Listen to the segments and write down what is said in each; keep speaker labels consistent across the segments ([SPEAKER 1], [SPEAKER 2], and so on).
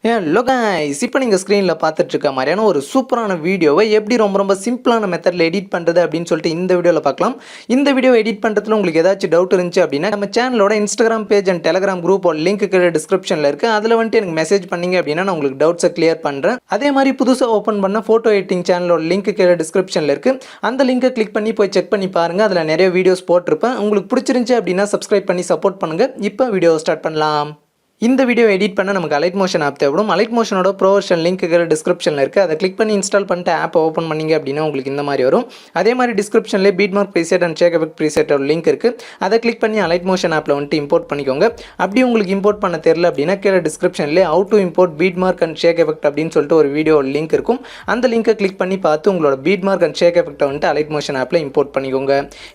[SPEAKER 1] Hello guys, இப்போ நீங்கள் ஸ்க்ரீனில் பார்த்துட்டு இருக்க மாதிரியான ஒரு சூப்பரான வீடியோவை எப்படி ரொம்ப சிம்பிளான மெத்தடில் எடிட் பண்ணுறது அப்படின்னு சொல்லிட்டு இந்த வீடியோவில் பார்க்கலாம். இந்த வீடியோ எடிட் பண்ணுறதுல உங்களுக்கு ஏதாச்சும் டவுட் இருந்துச்சு அப்படின்னா நம்ம சேனலோட Instagram page and Telegram group link கீழே டிஸ்கிரிப்ஷனில் இருக்குது. அதில் வந்துட்டு எனக்கு மெசேஜ் பண்ணிங்க அப்படின்னா நான் உங்களுக்கு டவுட்ஸை கிளியர் பண்ணுறேன். அதே மாதிரி புதுசாக ஓப்பன் பண்ண ஃபோட்டோ எடிட்டிங் சேனலோட லிங்க் கீழே டிஸ்கிரிப்ஷனில் இருக்குது. அந்த லிங்கை கிளிக் பண்ணி போய் செக் பண்ணி பாருங்கள். அதில் நிறைய வீடியோஸ் போட்டிருப்பேன். உங்களுக்கு பிடிச்சிருந்துச்சு அப்படின்னா சப்ஸ்கிரைப் பண்ணி சப்போர்ட் பண்ணுங்கள். இப்போ வீடியோ ஸ்டார்ட் பண்ணலாம். இந்த வீடியோ எடிட் பண்ண நமக்கு அலைட் மோஷன் ஆப் தேவைப்படும். அலைட் மோஷனோட ப்ரோ வெர்ஷன் லிங்க் டிஸ்கிரிப்ஷனில் இருக்குது. அதை கிளிக் பண்ணி இன்ஸ்டால் பண்ணிட்டு ஆப்பை ஓப்பன் பண்ணிங்க அப்படின்னா உங்களுக்கு இந்த மாதிரி வரும். அதே மாதிரி டிஸ்கிரிப்ஷன்லேயே beatmark preset and shake effect ப்ரீசெட்டோட லிங்க் இருக்குது. அதை கிளிக் பண்ணி அலைட் மோஷன் ஆப்பில் வந்துட்டு இம்போர்ட் பண்ணிக்கோங்க. அப்படி உங்களுக்கு இம்போர்ட் பண்ண தெரியல அப்படின்னா கீழே டிஸ்கிரிப்ஷன்லேயே how to import beatmark and shake effect அப்படின்னு சொல்லிட்டு ஒரு வீடியோ லிங்க் இருக்கும். அந்த லிங்கை கிளிக் பண்ணி பார்த்து உங்களோட பீட்மார்க் அண்ட் ஷேக் எஃபெக்ட்டை வந்துட்டு அலைட் மோஷன் ஆப்பில் இம்போர்ட் பண்ணிக்கோங்க.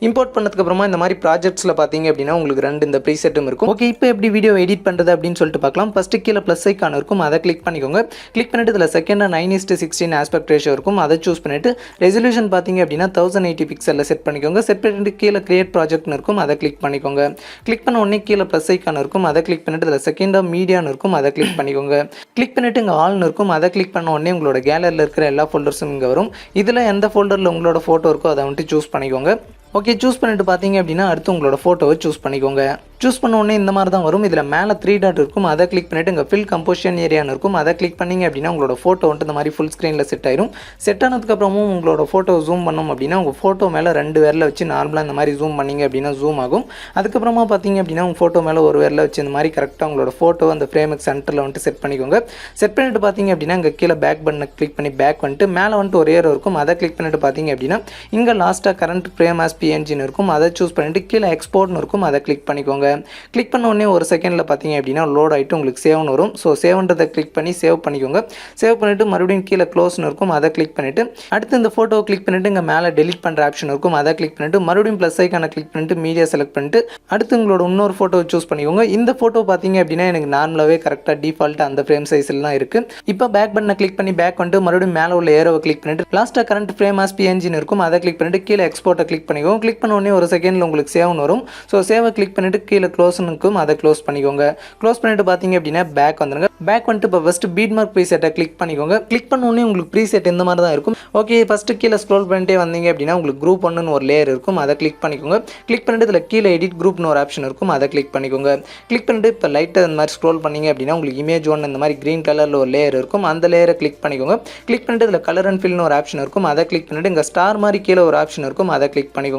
[SPEAKER 1] இம்போர்ட் பண்ணதுக்கப்புறமா இந்த மாதிரி ப்ராஜெக்ட்ஸில் பார்த்தீங்க அப்படின்னா உங்களுக்கு ரெண்டு இந்த ப்ரீசெட்டும் இருக்கும். ஓகே, இப்போ எப்படி வீடியோ எடிட் பண்ணுறது அப்படின்னு சொல்லிட்டு பார்க்கலாம். ஃபஸ்ட்டு கீழே ப்ளஸ் ஐக்கான் இருக்கும், அதை கிளிக் பண்ணிக்கோங்க. கிளிக் பண்ணிட்டு இதில் செகண்டாக 9:16 ஆஸ்பெக்ட் ரேஷியோ இருக்கும், அதை சூஸ் பண்ணிட்டு ரெசல்யூஷன் பார்த்தீங்க அப்படின்னா 1080 பிக்சலில் செட் பண்ணிக்கோங்க. செட் பண்ணிட்டு கீழே கிரியேட் ப்ராஜெக்ட்னு இருக்கும், அதை கிளிக் பண்ணிக்கோங்க. கிளிக் பண்ண உடனே கீழே ப்ளஸ் ஐக்கான் இருக்கும், அதை கிளிக் பண்ணிட்டு இதில் செகண்டாக மீடியான்னு இருக்கும், அதை கிளிக் பண்ணிக்கோங்க. கிளிக் பண்ணிட்டு இங்கே ஆல்னு இருக்கும், அதை கிளிக் பண்ண உடனே உங்களோட கேலரியில் இருக்கிற எல்லா ஃபோல்டர்ஸும் இங்கே வரும். இதில் எந்த ஃபோல்டரில் உங்களோட ஃபோட்டோ இருக்கோ அதை வந்துட்டு சூஸ் பண்ணிக்கோங்க. ஓகே, சூஸ் பண்ணிட்டு பார்த்தீங்க அப்படின்னா அடுத்து உங்களோட ஃபோட்டோவை சூஸ் பண்ணிக்கோங்க. சூஸ் பண்ண உடனே இந்த மாதிரி தான் வரும். இதில் மேலே 3 டாட் இருக்கும், அதை கிளிக் பண்ணிவிட்டு இங்கே ஃபில் கம்போசிஷன் ஏரியான்னு இருக்கும், அதை கிளிக் பண்ணிங்க அப்படின்னா உங்களோட ஃபோட்டோ வந்துட்டு இந்த மாதிரி ஃபுல் ஸ்க்ரீனில் செட் ஆயிரும். செட் ஆனதுக்கப்புறமும் உங்களோட ஃபோட்டோ ஜூம் பண்ணோம் அப்படின்னா உங்கள் ஃபோட்டோ மேலே 2 விரலை வச்சு நார்மலாக இந்த மாதிரி ஜூம் பண்ணிங்க அப்படின்னா ஜூம் ஆகும். அதுக்கப்புறமா பார்த்தீங்க அப்படின்னா உங்கள் ஃபோட்டோ மேலே ஒரு விரலை வச்சு இந்த மாதிரி கரெக்டாக உங்களோட ஃபோட்டோ அந்த ஃப்ரேமுக்கு சென்டரில் வந்துட்டு செட் பண்ணிக்கோங்க. செட் பண்ணிட்டு பார்த்தீங்க அப்படின்னா இங்கே கீழே பேக் பட்டனை கிளிக் பண்ணி பேக் வந்துட்டு மேலே வந்துட்டு ஒரு ஏரோ இருக்கும், அதை கிளிக் பண்ணிட்டு பார்த்தீங்க அப்படின்னா இங்கே லாஸ்ட்டாக கரண்ட் ஃப்ரேம் ஆஸ் பிஎன்ஜின்னு இருக்கும், அதை சூஸ் பண்ணிட்டு கீழே எக்ஸ்போர்ட்னு இருக்கும், அதை கிளிக் பண்ணிக்கோங்க. கிளிக் பண்ண உடனே ஒரு செகண்டில் பார்த்தீங்க அப்படின்னா லோட் ஆகிட்டு உங்களுக்கு சேவ்னு வரும். ஸோ சேவ்ன்றதை கிளிக் பண்ணி சேவ் பண்ணிக்கோங்க. சேவ் பண்ணிவிட்டு மறுபடியும் கீழே க்ளோஸ்னு இருக்கும், அதை கிளிக் பண்ணிவிட்டு அடுத்து இந்த ஃபோட்டோவை கிளிக் பண்ணிவிட்டு இங்கே மேலே டெலிட் பண்ணுற ஆப்ஷன் இருக்கும், அதை கிளிக் பண்ணிவிட்டு மறுபடியும் ப்ளஸ் ஐக்கானை கிளிக் பண்ணிட்டு மீடியா செலக்ட் பண்ணிட்டு அடுத்து உங்களோட இன்னொரு ஃபோட்டோ சூஸ் பண்ணிக்கோங்க. இந்த ஃபோட்டோ பார்த்தீங்க அப்படின்னா எனக்கு நார்மலாகவே கரெக்டாக டிஃபால்ட்டாக அந்த ஃப்ரேம் சைஸில் தான் இருக்குது. இப்போ பேக் பட்டனை கிளிக் பண்ணி பேக் வந்துட்டு மறுபடியும் மேலே உள்ள ஏரோவை கிளிக் பண்ணிட்டு லாஸ்ட்டாக கரண்ட் ஃப்ரேம் ஆஸ் பிஎன்ஜின்னு இருக்கும், அதை கிளிக் பண்ணிட்டு கீழே எக்ஸ்போர்ட்டை கிளிக் பண்ணிக்கோங்க. கிளிக் பண்ண உடனே ஒரு செகண்டில் உங்களுக்கு சேவ்னு வரும். ஸோ சேவை கிளிக் பண்ணிவிட்டு கீழே க்ளோஸ்னு இருக்கும், அதை க்ளோஸ் பண்ணிக்கோங்க. க்ளோஸ் பண்ணிட்டு பார்த்தீங்க அப்படின்னா பேக் வந்துருங்க. பேக் வந்துட்டு இப்போ ஃபஸ்ட்டு பீட்மார்க் ப்ரீசெட்டை கிளிக் பண்ணிக்கோங்க. கிளிக் பண்ண உடனே உங்களுக்கு ப்ரீசெட் இந்த மாதிரி தான் இருக்கும். ஓகே, ஃபஸ்ட்டு கீழே ஸ்க்ரோல் பண்ணிட்டே வந்தீங்க அப்படின்னா உங்களுக்கு குரூப் 1ன்னு ஒரு லேயர் இருக்கும், அதை கிளிக் பண்ணிக்கோங்க. கிளிக் பண்ணிட்டு இதில் கீழே எடிட் குரூப்னு ஒரு ஆப்ஷன் இருக்கும், அதை கிளிக் பண்ணிக்கோங்க. கிளிக் பண்ணிட்டு இப்போ லைட்டாக இந்த மாதிரி ஸ்க்ரோல் பண்ணிங்க அப்படின்னா உங்களுக்கு இமேஜ் 1 இந்த மாதிரி க்ரீன் கலரில் ஒரு லேயர் இருக்கும், அந்த லேயரை கிளிக் பண்ணிக்கோங்க. கிளிக் பண்ணிட்டு இதில் கலர் அண்ட் ஃபில்னு ஒரு ஆப்ஷன் இருக்கும், அதை கிளிக் பண்ணிட்டு இங்கே ஸ்டார் மாதிரி கீழே ஒரு ஆப்ஷன் இருக்கும், அதை கிளிக் பண்ணிக்கோங்க.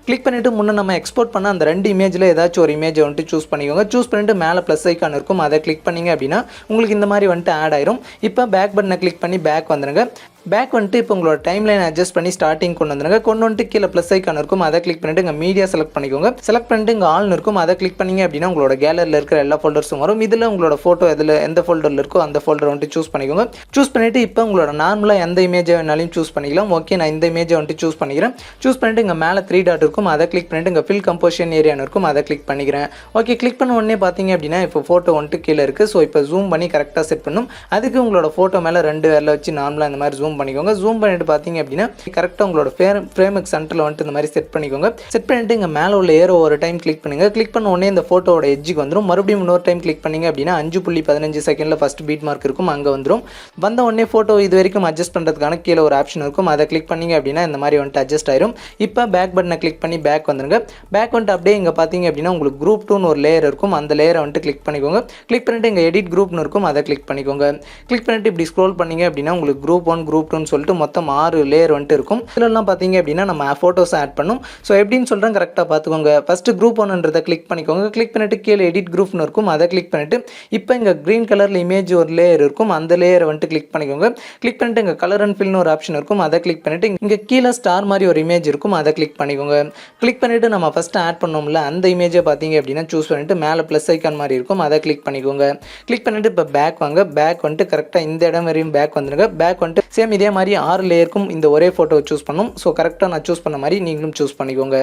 [SPEAKER 1] கிளிக் பண்ணிவிட்டு முன்னே நம்ம எக்ஸ்போர்ட் பண்ண அந்த 2 இமேஜில் ஏதாச்சும் ஒரு இமேஜை வந்துட்டு சூஸ் பண்ணிக்கோங்க. சூஸ் பண்ணிவிட்டு மேலே ப்ளஸ் ஐக்கான் இருக்கும், அதை கிளிக் பண்ணிங்க அப்படின்னா உங்களுக்கு இந்த மாதிரி வந்துட்டு ஆட் ஆயிரும். இப்போ பேக் பட்டனை கிளிக் பண்ணி பேக் வந்துடுங்க. பேக் வந்துட்டு இப்போ உங்களோட டைம் லைன் அட்ஜஸ்ட் பண்ணி ஸ்டார்டிங் கொண்டு வந்துடுங்க. கொண்டு வந்துட்டு கீழே ப்ளஸ் ஐக்கான் இருக்கும், அதை கிளிக் பண்ணிட்டு இங்கே மீடியா செலக்ட் பண்ணிக்கோங்க. செலக்ட் பண்ணிட்டு இங்கே ஆல்னு இருக்கும், அதை கிளிக் பண்ணிங்க அப்படின்னா உங்களோட கேலரியில் இருக்கிற எல்லா ஃபோல்டர்ஸும் வரும். இதில் உங்களோட ஃபோட்டோ எதில் எந்த ஃபோல்டரில் இருக்கோ அந்த ஃபோல்டர் வந்துட்டு சூஸ் பண்ணிக்கோங்க. சூஸ் பண்ணிவிட்டு இப்போ உங்களோட நார்மலாக எந்த இமேஜை வேணாலும் சூஸ் பண்ணிக்கலாம். ஓகே, நான் இந்த இமேஜை வந்துட்டு சூஸ் பண்ணிக்கிறேன். சூஸ் பண்ணிட்டு இங்கே மேலே 3 டாட் இருக்கும், அதை கிளிக் பண்ணிட்டு இங்கே ஃபில் கம்போசிஷன் ஏரியான்னு இருக்கும், அதை கிளிக் பண்ணிக்கிறேன். ஓகே, கிளிக் பண்ண உடனே பார்த்தீங்க அப்படின்னா இப்போ ஃபோட்டோ வந்துட்டு கீழே இருக்குது. ஸோ இப்போ ஜூம் பண்ணி கரெக்டாக செட் பண்ணும். அதுக்கு உங்களோட ஃபோட்டோ மேலே 2 விரலை வச்சு நார்மலாக இந்த மாதிரி ஜூம் பண்ணிக்கோங்க. ஜூம் பண்ணிட்டு பார்த்தீங்க அப்படின்னா கரெக்டாக உங்களோட ஃப்ரேமுக்கு சென்டரில் வந்துட்டு இந்த மாதிரி செட் பண்ணிக்கோங்க. செட் பண்ணிட்டு இங்கே மேலே உள்ள ஏரோ ஒரு டைம் கிளிக் பண்ணுங்க. கிளிக் பண்ண உடனே இந்த ஃபோட்டோட எட்ஜுக்கு வந்துடும். மறுபடியும் இன்னொரு டைம் கிளிக் பண்ணிங்க அப்படின்னா 5.15 செகண்டில் ஃபஸ்ட் பீட் மார்க் இருக்கும், அங்கே வந்துடும். வந்த உடனே ஃபோட்டோ இது வரைக்கும் அட்ஜஸ்ட் பண்ணுறதுக்கான கீழே ஒரு ஆப்ஷன் இருக்கும், அதை கிளிக் பண்ணிங்க அப்படின்னா இந்த மாதிரி வந்துட்டு அட்ஜஸ்ட் ஆயிரும். இப்போ பேக் பட்டனை கிளிக் பண்ணி பேக் வந்துருங்க. பேக் வந்துட்டு அப்படியே இங்கே பார்த்தீங்க அப்படின்னா உங்களுக்கு குரூப் 2ன்னு ஒரு லேயர் இருக்கும், அந்த லேயரை வந்துட்டு கிளிக் பண்ணிக்கோங்க. கிளிக் பண்ணிட்டு இங்கே எடிட் குரூப்னு இருக்கும், அதை கிளிக் பண்ணிக்கோங்க. கிளிக் பண்ணிட்டு இப்படி ஸ்க்ரோல் பண்ணிங்க அப்படின்னா உங்களுக்கு குரூப் 1 குரூப் 2ன்னு சொல்லிட்டு மொத்தம் 6 லேயர் வந்துட்டு இருக்கும். இதெல்லாம் பார்த்தீங்க அப்படின்னா நம்ம ஃபோட்டோஸை ஆட் பண்ணும். ஸோ எப்படின்னு சொல்கிறேன், கரெக்டாக பார்த்துக்கோங்க. ஃபஸ்ட்டு குரூப் 1ன்றதை கிளிக் பண்ணிக்கோங்க. கிளிக் பண்ணிட்டு கீழே எடிட் குரூப்னு இருக்கும், அதை கிளிக் பண்ணிட்டு இப்போ இங்கே க்ரீன் கலரில் இமேஜ் ஒரு லேயர் இருக்கும், அந்த லேயரை வந்துட்டு கிளிக் பண்ணிக்கோங்க. கிளிக் பண்ணிட்டு இங்கே கலர் அண்ட் ஃபில்னு ஒரு ஆப்ஷன் இருக்கும், அதை கிளிக் பண்ணிட்டு இங்கே கீழே ஸ்டார் மாதிரி ஒரு இமேஜ் இருக்கும், அதை கிளிக் பண்ணிக்கோங்க. கிளிக் பண்ணிட்டு நம்ம ஃபஸ்ட்டு ஆட் பண்ணோம்ல அந்த இமேஜை பார்த்தீங்க அப்படின்னா சூஸ் பண்ணிட்டு மேலே ப்ளஸ் ஐக்கான் மாதிரி இருக்கும், அதை கிளிக் பண்ணிக்கோங்க. கிளிக் பண்ணிட்டு இப்போ பேக் வாங்க. பேக் வந்துட்டு கரெக்டாக இந்த இடம் வரையும் பேக் வந்துடுங்க. பேக் வந்துட்டு சேம் இதே மாதிரி 6 லேயருக்கும் இந்த ஒரே ஃபோட்டோ சூஸ் பண்ணும். ஸோ கரெக்டாக நான் சூஸ் பண்ண மாதிரி நீங்களும் சூஸ் பண்ணிக்கோங்க.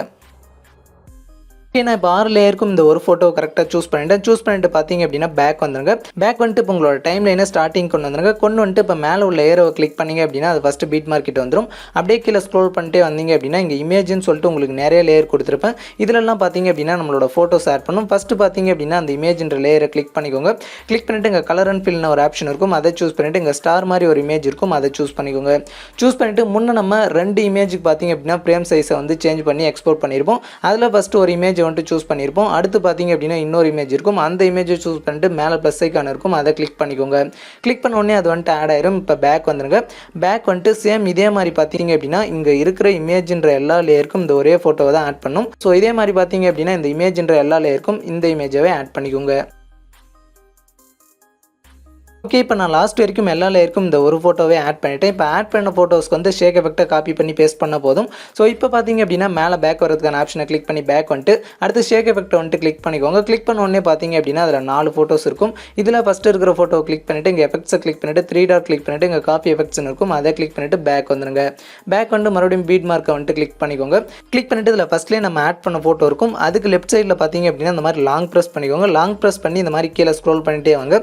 [SPEAKER 1] நான் இப்போ 6 லேயருக்கும் இந்த ஒரு ஃபோட்டோ கரெக்டாக சூஸ் பண்ணிட்டு பார்த்தீங்க அப்படின்னா பேக் வந்துருங்க. பேக் வந்துட்டு இப்போ உங்களோட டைம் லைனை ஸ்டார்டிங் கொண்டு வந்துருங்க. கொண்டு வந்துட்டு இப்போ மேலே உள்ள ஏரோவை கிளிக் பண்ணிங்க அப்படின்னா அது ஃபஸ்ட்டு பீட் மார்க்கெட் வந்துடும். அப்படியே கீழே ஸ்க்ரோல் பண்ணிட்டே வந்தீங்க அப்படின்னா இங்கே இமேஜ்னு சொல்லிட்டு உங்களுக்கு நிறைய லேயர் கொடுத்துருப்பேன். இதிலெல்லாம் பார்த்தீங்க அப்படின்னா நம்மளோட ஃபோட்டோஸ் ஆட் பண்ணும். ஃபஸ்ட்டு பார்த்தீங்க அப்படின்னா அந்த இமேஜ்ன்ற லேயரை கிளிக் பண்ணிக்கோங்க. கிளிக் பண்ணிட்டு இங்கே கலர் அண்ட் ஃபில்னு ஒரு ஆப்ஷன் இருக்கும். அதை சூஸ் பண்ணிட்டு இங்கே ஸ்டார் மாதிரி ஒரு இமேஜ் இருக்கும். அதை சூஸ் பண்ணிக்கோங்க. சூஸ் பண்ணிட்டு முன்னே நம்ம 2 இமேஜுக்கு பார்த்தீங்க அப்படின்னா ஃப்ரேம் சைஸை வந்து சேஞ்ச் பண்ணி எக்ஸ்போர்ட் பண்ணியிருப்போம். அதில் ஃபஸ்ட்டு ஒரு இமேஜ் வந்துட்டு சூஸ் பண்ணியிருப்போம். அடுத்து பார்த்தீங்க அப்படின்னா இன்னொரு இமேஜ் இருக்கும். அந்த இமேஜை சூஸ் பண்ணிட்டு மேலே ப்ளஸ் ஐக்கான் இருக்கும். அதை கிளிக் பண்ணிக்கோங்க. கிளிக் பண்ண உடனே அது வந்துட்டு ஆட் ஆயிரும். இப்போ பேக் வந்துருங்க. பேக் வந்துட்டு சேம் இதே மாதிரி பார்த்தீங்க அப்படின்னா இங்கே இருக்கிற இமேஜ்ன்ற எல்லா லேயருக்கும் இந்த ஒரே ஃபோட்டோவை தான் ஆட் பண்ணும். ஸோ இதே மாதிரி பார்த்தீங்க அப்படின்னா இந்த இமேஜ்ன்ற எல்லா லேயருக்கும் இந்த இமேஜாவே ஆட் பண்ணிக்கோங்க. ஓகே, இப்போ நான் லாஸ்ட் வரைக்கும் எல்லா லேயருக்கும் இந்த ஒரு ஃபோட்டோவே ஆட் பண்ணிட்டேன். இப்போ ஆட் பண்ண ஃபோட்டோஸ்க்கு வந்து ஷேக் எஃபெக்ட்டை காப்பி பண்ணி பேஸ்ட் பண்ண போதும். ஸோ இப்போ பார்த்தீங்க அப்படின்னா மேலே பேக் வரதுக்கான ஆப்ஷனை கிளிக் பண்ணி பேக் வந்துட்டு அடுத்து ஷேக் எஃபெக்ட்டை வந்துட்டு கிளிக் பண்ணிக்கோங்க. கிளிக் பண்ண உடனே பார்த்தீங்க அப்படின்னா அதில் 4 ஃபோட்டோஸ் இருக்கும். இதில் ஃபஸ்ட்டு இருக்கிற ஃபோட்டோ கிளிக் பண்ணிவிட்டு இங்கே எஃபெக்ட்ஸை கிளிக் பண்ணிவிட்டு 3 டாட் கிளிக் பண்ணிவிட்டு இங்கே காப்பி எஃபெக்ட்ஸ்னு இருக்கும். அதை கிளிக் பண்ணிவிட்டு பேக் வந்துருங்க. பேக் வந்து மறுபடியும் பீட் மார்க்கை வந்துட்டு கிளிக் பண்ணிக்கோங்க. கிளிக் பண்ணிவிட்டு இதில் ஃபஸ்ட்லேயே நம்ம ஆட் பண்ண ஃபோட்டோ இருக்கும். அதுக்கு லெஃப்ட் சைடில் பார்த்தீங்க அப்படின்னா இந்த மாதிரி லாங் ப்ரெஸ் பண்ணிக்கோங்க. லாங் ப்ரெஸ் பண்ணி இந்த மாதிரி கீழே ஸ்க்ரோல் பண்ணிட்டே வாங்க.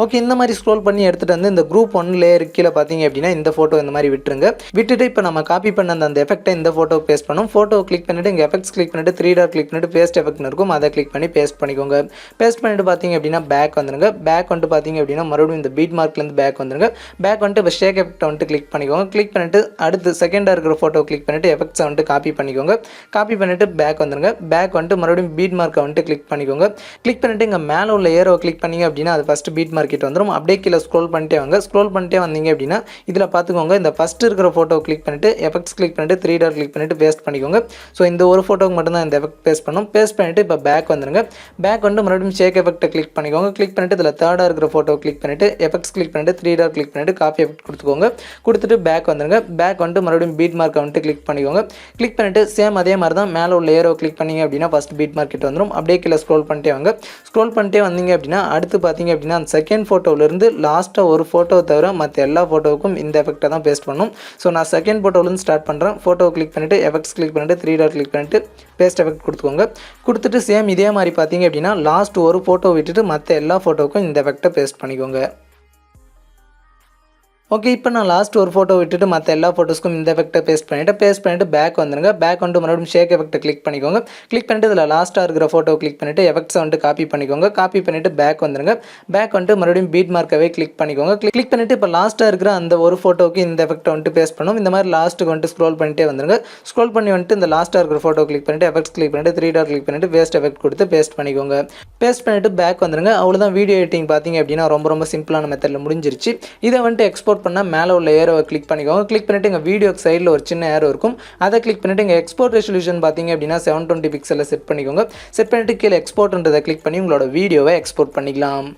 [SPEAKER 1] ஓகே, இந்த மாதிரி ஸ்க்ரோல் பண்ணி எடுத்துகிட்டு வந்து இந்த குரூப் 1 லேயர் கீழே பார்த்தீங்க அப்படின்னா இந்த ஃபோட்டோ இந்த மாதிரி விட்டுருங்க. விட்டுட்டு இப்போ நம்ம காப்பி பண்ண அந்த எஃபெக்ட்டை இந்த ஃபோட்டோக்கு பேஸ்ட் பண்ணும். ஃபோட்டோ கிளிக் பண்ணிவிட்டு இங்கே எஃபெக்ட்ஸ் கிளிக் பண்ணிவிட்டு 3 டாட் கிளிக் பண்ணிவிட்டு பேஸ்ட் எஃபெக்ட்னு இருக்கும். அதை கிளிக் பண்ணி பேஸ்ட் பண்ணிக்கோங்க. பேஸ்ட் பண்ணிட்டு பார்த்தீங்க அப்படின்னா பேக் வந்துருங்க. பேக் வந்துட்டு பார்த்தீங்க அப்படின்னா மறுபடியும் இந்த பீட் மார்க்லேருந்து பேக் வந்துருங்க. பேக் வந்துட்டு இப்போ ஷேக் எஃபெக்ட்டை வந்துட்டு கிளிக் பண்ணிக்கோங்க. கிளிக் பண்ணிவிட்டு அடுத்து செகண்டாக இருக்கிற ஃபோட்டோ கிளிக் பண்ணிவிட்டு எஃபெக்ட்ஸை வந்துட்டு காப்பி பண்ணிக்கோங்க. காப்பி பண்ணிவிட்டு பேக் வந்துருங்க. பேக் வந்துட்டு மறுபடியும் பீட் மார்க்கை வந்துட்டு கிளிக் பண்ணிக்கோங்க. கிளிக் பண்ணிவிட்டு இங்கே மேலே உள்ள ஏரோவை கிளிக் பண்ணிங்க அப்படின்னா அது ஃபஸ்ட்டு பீட் மார்க்கெட் வந்துடும். அப்படியே கீழே ஸ்க்ரோல் பண்ணிட்டே வாங்க. ஸ்க்ரோல் பண்ணிட்டே வந்தீங்க அப்படின்னா இதில் பார்த்துக்கோங்க இந்த ஃபஸ்ட்டு இருக்கிற ஃபோட்டோ கிளிக் பண்ணிவிட்டு எஃபெக்ட்ஸ் கிளிக் பண்ணிவிட்டு 3 டாட் கிளிக் பண்ணிவிட்டு பேஸ்ட் பண்ணிக்கோங்க. ஸோ இந்த ஒரு ஃபோட்டோக்கு மட்டும்தான் இந்த எஃபெக்ட் பேஸ்ட் பண்ணும். பேஸ்ட் பண்ணிவிட்டு இப்போ பேக் வந்துருங்க. பேக் வந்து மறுபடியும் ஷேக் எஃபெக்ட்டை கிளிக் பண்ணிக்கோங்க. கிளிக் பண்ணிவிட்டு இதில் தேர்டாக இருக்கிற ஃபோட்டோ கிளிக் பண்ணிவிட்டு எஃபெக்ட்ஸ் கிளிக் பண்ணிவிட்டு 3 டாட் கிளிக் பண்ணிவிட்டு காப்பி எஃபெக்ட் கொடுத்துக்கோங்க. கொடுத்துட்டு பேக் வந்துருங்க. பேக் வந்துட்டு மறுபடியும் பீட் மார்க்கை வந்துட்டு கிளிக் பண்ணிக்கோங்க. கிளிக் பண்ணிவிட்டு சேம் அதே மாதிரி தான் மேலே உள்ள ஏரோ கிளிக் பண்ணிங்க அப்படின்னா ஃபஸ்ட் பீட் மார்க்கெட் வந்துடும். அப்படியே கீழே ஸ்க்ரோல் பண்ணிட்டே வாங்க. ஸ்க்ரோல் பண்ணிட்டே வந்தீங்க அப்படின்னா அடுத்து பார்த்தீங்க அப்படின்னா அந்த செகண்ட் ஃபோட்டோவிலேருந்து லாஸ்ட்டாக ஒரு ஃபோட்டோ தவிர மற்ற எல்லா ஃபோட்டோவுக்கும் இந்த எஃபெக்ட்டை தான் பேஸ்ட் பண்ணும். ஸோ நான் செகண்ட் ஃபோட்டோவிலேருந்து ஸ்டார்ட் பண்ணுறேன். ஃபோட்டோ கிளிக் பண்ணிவிட்டு எஃபெக்ட்ஸ் கிளிக் பண்ணிவிட்டு 3 டாட் கிளிக் பண்ணிவிட்டு பேஸ்ட் எஃபெக்ட் கொடுத்துக்கோங்க. கொடுத்துட்டு சேம் இதே மாதிரி பார்த்தீங்க அப்படின்னா லாஸ்ட் ஒரு ஃபோட்டோ விட்டுட்டு மற்ற எல்லா ஃபோட்டோவுக்கும் இந்த எஃபெக்ட்டை பேஸ்ட் பண்ணிக்கோங்க. ஓகே, இப்போ நான் லாஸ்ட் ஒரு ஃபோட்டோ விட்டுட்டு மற்ற எல்லா ஃபோட்டோஸ்க்கும் இந்த எஃபெக்ட்டை பேஸ்ட் பண்ணிவிட்டு பேக் வந்துருங்க. பேக் வந்துட்டு மறுபடியும் ஷேக் எஃபெக்ட்டை கிளிக் பண்ணிக்கோங்க. கிளிக் பண்ணிட்டு இதில் லாஸ்ட்டாக இருக்கிற ஃபோட்டோ கிளிக் பண்ணிவிட்டு எஃபெக்ட்ஸை வந்துட்டு காப்பி பண்ணிக்கோங்க. காப்பி பண்ணிவிட்டு பேக் வந்துருங்க. பேக் வந்துட்டு மறுபடியும் பீட் மார்க்கவே கிளிக் பண்ணிக்கோங்க. கிளிக் பண்ணிவிட்டு இப்போ லாஸ்ட்டாக இருக்கிற அந்த ஒரு ஃபோட்டோக்கு இந்த எஃபெக்ட்டை வந்துட்டு பேஸ்ட் பண்ணும். இந்த மாதிரி லாஸ்ட்டுக்கு வந்துட்டு ஸ்க்ரோல் பண்ணிட்டே வந்துருங்க. ஸ்க்ரோல் பண்ணி வந்துட்டு இந்த லாஸ்ட்டாக இருக்கிற ஃபோட்டோ கிளிக் பண்ணிவிட்டு எஃபெக்ட்ஸ் கிளிக் பண்ணிவிட்டு 3 டாட் கிளிக் பண்ணிவிட்டு பேஸ்ட் எஃபெக்ட் கொடுத்து பேஸ்ட் பண்ணிக்கோங்க. பேஸ்ட் பண்ணிவிட்டு பேக் வந்துருங்க. அவ்வளோதான், வீடியோ எடிட்டிங் பார்த்தீங்க அப்படின்னா ரொம்ப சிம்பிளான மெத்தடில் முடிஞ்சிருச்சு. இதை வந்துட்டு எக்ஸ்போர்ட் பண்ணால் மேலே உள்ள ஏரோவை கிளிக் பண்ணிக்கோங்க. கிளிக் பண்ணிவிட்டு இங்கே வீடியோக்கு சைடில் ஒரு சின்ன ஏரோ இருக்கும். அதை கிளிக் பண்ணிவிட்டு இங்கே எக்ஸ்போர்ட் ரெசல்யூஷன் பார்த்தீங்க அப்படின்னா 720 பிக்சலில் செட் பண்ணிக்கோங்க. செட் பண்ணிவிட்டு கீழே எக்ஸ்போர்ட்ன்றதை கிளிக் பண்ணி உங்களோட வீடியோவை எக்ஸ்போர்ட் பண்ணிக்கலாம்.